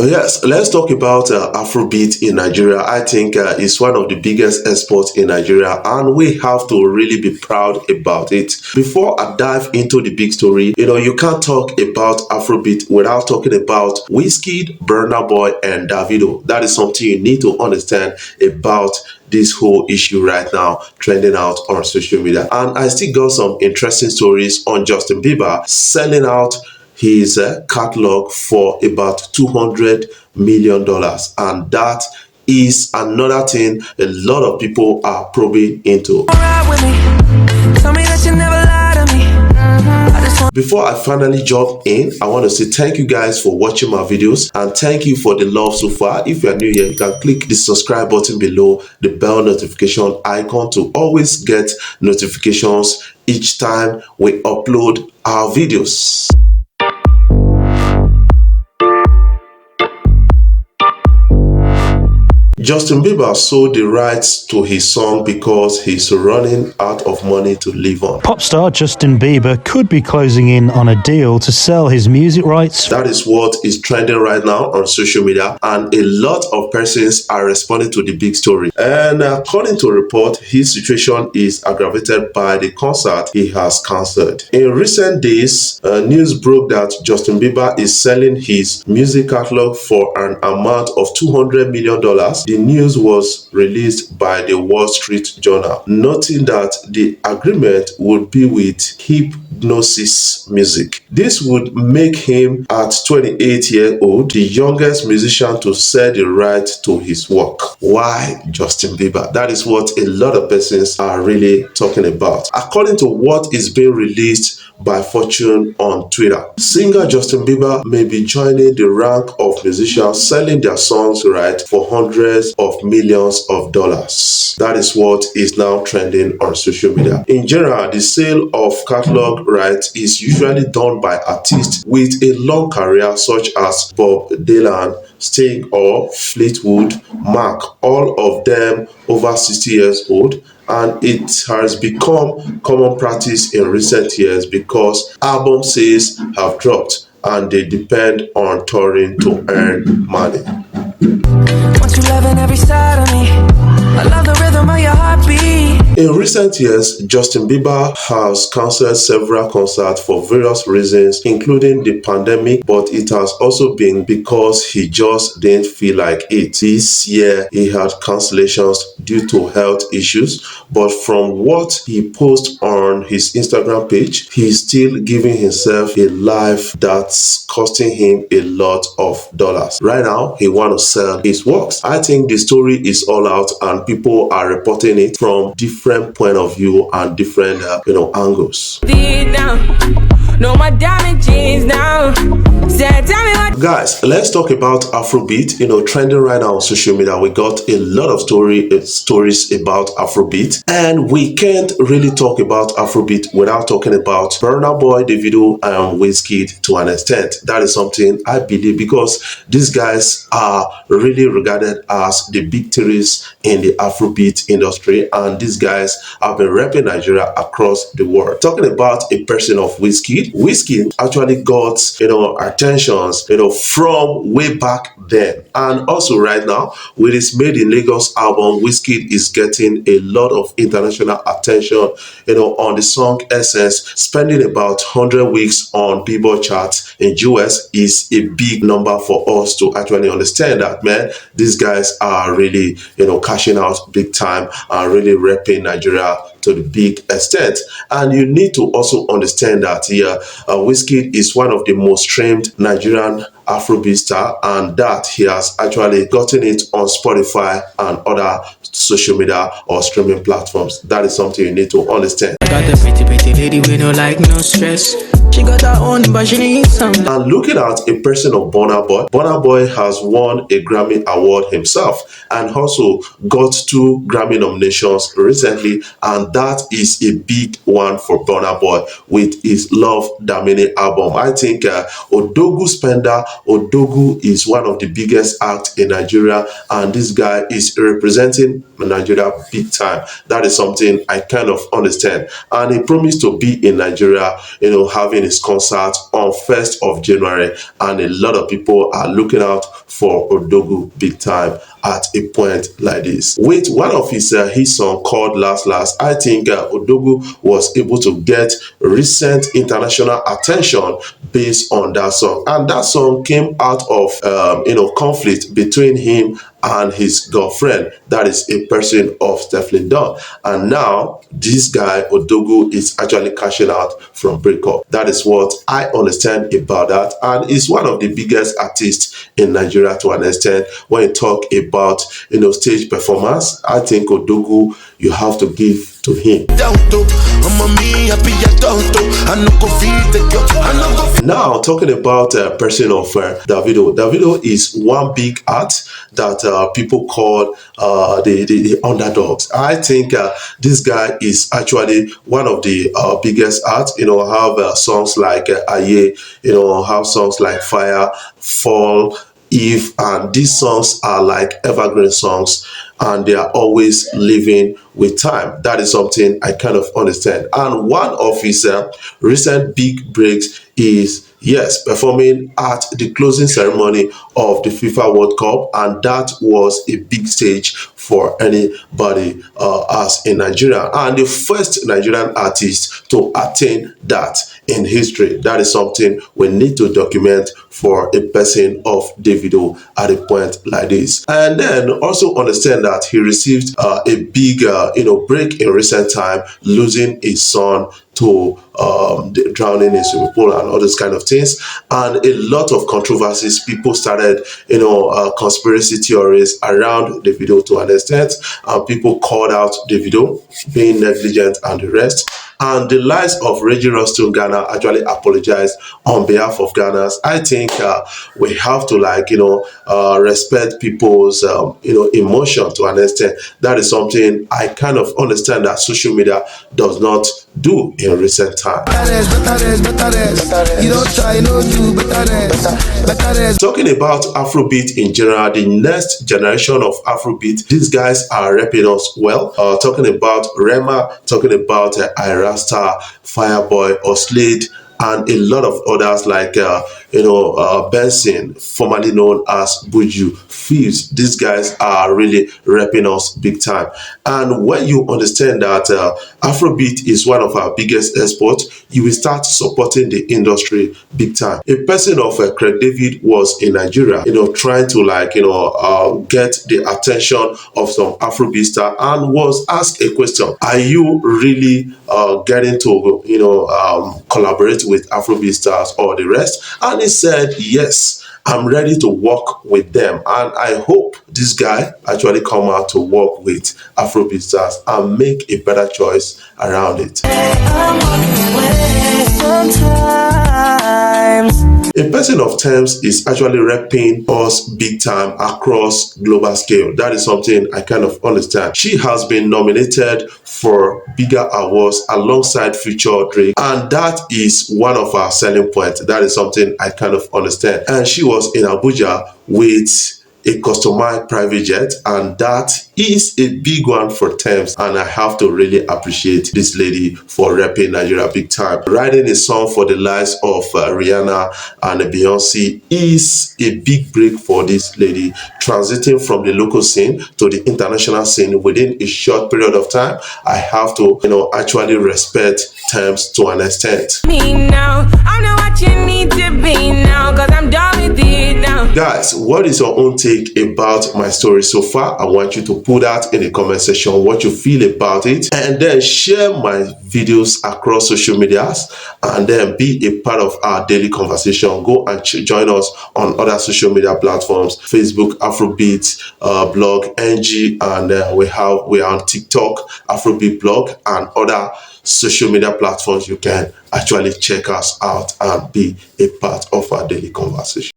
Yes, let's talk about Afrobeat in Nigeria. I think it's one of the biggest exports in Nigeria, and we have to really be proud about it. Before I dive into the big story, you can't talk about Afrobeat without talking about Wizkid, Burna Boy, and Davido. That is something you need to understand about this whole issue right now trending out on social media. And I still got some interesting stories on Justin Bieber selling out his catalog for about $200 million, and that is another thing a lot of people are probing into. Before I finally jump in, I want to say thank you guys for watching my videos, and thank you for the love so far. If you are new here, you can click the subscribe button below, the bell notification icon, to always get notifications each time we upload our videos. Justin Bieber sold the rights to his song because he's running out of money to live on. Pop star Justin Bieber could be closing in on a deal to sell his music rights. That is what is trending right now on social media, and a lot of persons are responding to the big story. And according to a report, his situation is aggravated by the concert he has cancelled. In recent days, news broke that Justin Bieber is selling his music catalog for an amount of $200 million. The news was released by the Wall Street Journal, noting that the agreement would be with Hipgnosis Music. This would make him, at 28 years old, the youngest musician to sell the right to his work. Why Justin Bieber? That is what a lot of persons are really talking about. According to what is being released by Fortune on Twitter, singer Justin Bieber may be joining the rank of musicians selling their songs right for hundreds of millions of dollars. That is what is now trending on social media. In general, the sale of catalog rights is usually done by artists with a long career, such as Bob Dylan, Sting, or Fleetwood Mac, all of them over 60 years old. And it has become common practice in recent years because album sales have dropped and they depend on touring to earn money. In recent years, Justin Bieber has cancelled several concerts for various reasons, including the pandemic, but it has also been because he just didn't feel like it. This year, he had cancellations due to health issues, but from what he posts on his Instagram page, he's still giving himself a life that's costing him a lot of dollars. Right now, he wants to sell his works. I think the story is all out, and people are reporting it from different point of view and different angles. Guys, let's talk about Afrobeat. Trending right now on social media. We got a lot of stories about Afrobeat, and we can't really talk about Afrobeat without talking about Burna Boy, Davido, and Wizkid to an extent. That is something I believe, because these guys are really regarded as the big threes in the Afrobeat industry, and these guys have been repping Nigeria across the world. Talking about a person of Wizkid actually got attentions from way back then, and also right now with his Made in Lagos album, Wizkid is getting a lot of international attention on the song Essence. Spending about 100 weeks on Billboard charts in US is a big number for us to actually understand that, man, these guys are really cashing out big time and really repping Nigeria to the big extent. And you need to also understand that Wizkid is one of the most streamed Nigerian Afrobeat star, and that he has actually gotten it on Spotify and other social media or streaming platforms. That is something you need to understand. I got the pretty lady with no stress. She got her own, but she needs some. And looking at a person of Burna Boy has won a Grammy award himself and also got 2 Grammy nominations recently, and that is a big one for Burna Boy with his Love Damini album. I think Odogu Spender, Odogu is one of the biggest acts in Nigeria, and this guy is representing Nigeria big time. That is something I kind of understand, and he promised to be in Nigeria, having his concert on 1st of January, and a lot of people are looking out for Odogu big time at a point like this. With one of his song called Last Last, I think Odogu was able to get recent international attention based on that song, and that song came out of conflict between him and his girlfriend, that is a person of Stephen Dunn. And now this guy Odogu is actually cashing out from breakup. That is what I understand about that, and is one of the biggest artists in Nigeria to an extent. When you talk about stage performance, I think Odogu, you have to give to him. Now talking about person of Davido. Davido is one big art that people call the underdogs. I think this guy is actually one of the biggest art. Have songs like Aye, have songs like Fire, Fall, If, and these songs are like evergreen songs, and they are always living with time. That is something I kind of understand. And one of his recent big breaks is, yes, performing at the closing ceremony of the FIFA World Cup, and that was a big stage for anybody as in Nigeria, and the first Nigerian artist to attain that in history. That is something we need to document for a person of Davido at a point like this. And then also understand that he received a big break in recent time, losing his son to drowning in swimming pool and all those kind of things, and a lot of controversies. People started conspiracy theories around Davido to an extent, and people called out Davido being negligent and the rest. And the likes of Reggie Roston Ghana actually apologized on behalf of Ghanas. I think we have to respect people's emotion to an extent. That is something I kind of understand that social media does not do in recent time. Talking about Afrobeat in general, the next generation of Afrobeat, these guys are repping us well. Talking about Rema, talking about Irasta, Fireboy, Oslade, and a lot of others like Benson, formerly known as Buju, Fuse. These guys are really repping us big time. And when you understand that Afrobeat is one of our biggest exports, you will start supporting the industry big time. A person of Craig David was in Nigeria, trying to get the attention of some Afrobeat star, and was asked a question: are you really getting to collaborate with Afrobeat stars or the rest? And he said, yes, I'm ready to work with them, and I hope this guy actually come out to work with Afrobeat stars and make a better choice around it. A person of Tems is actually repping us big time across global scale. That is something I kind of understand. She has been nominated for bigger awards alongside Future Drake, and that is one of our selling points. That is something I kind of understand. And she was in Abuja with a customized private jet, and that is a big one for Tems, and I have to really appreciate this lady for repping Nigeria big time. Writing a song for the likes of Rihanna and Beyonce is a big break for this lady, transiting from the local scene to the international scene within a short period of time. I have to actually respect Tems to an extent. Me now, I'm not what you need to be now, cause I'm done with it now. Guys, what is your own take about my story so far? I want you to put that in the comment section, what you feel about it, and then share my videos across social medias, and then be a part of our daily conversation. Go and join us on other social media platforms: Facebook, Afrobeat blog, NG, and we are on TikTok, Afrobeat blog, and other social media platforms. You can actually check us out and be a part of our daily conversation.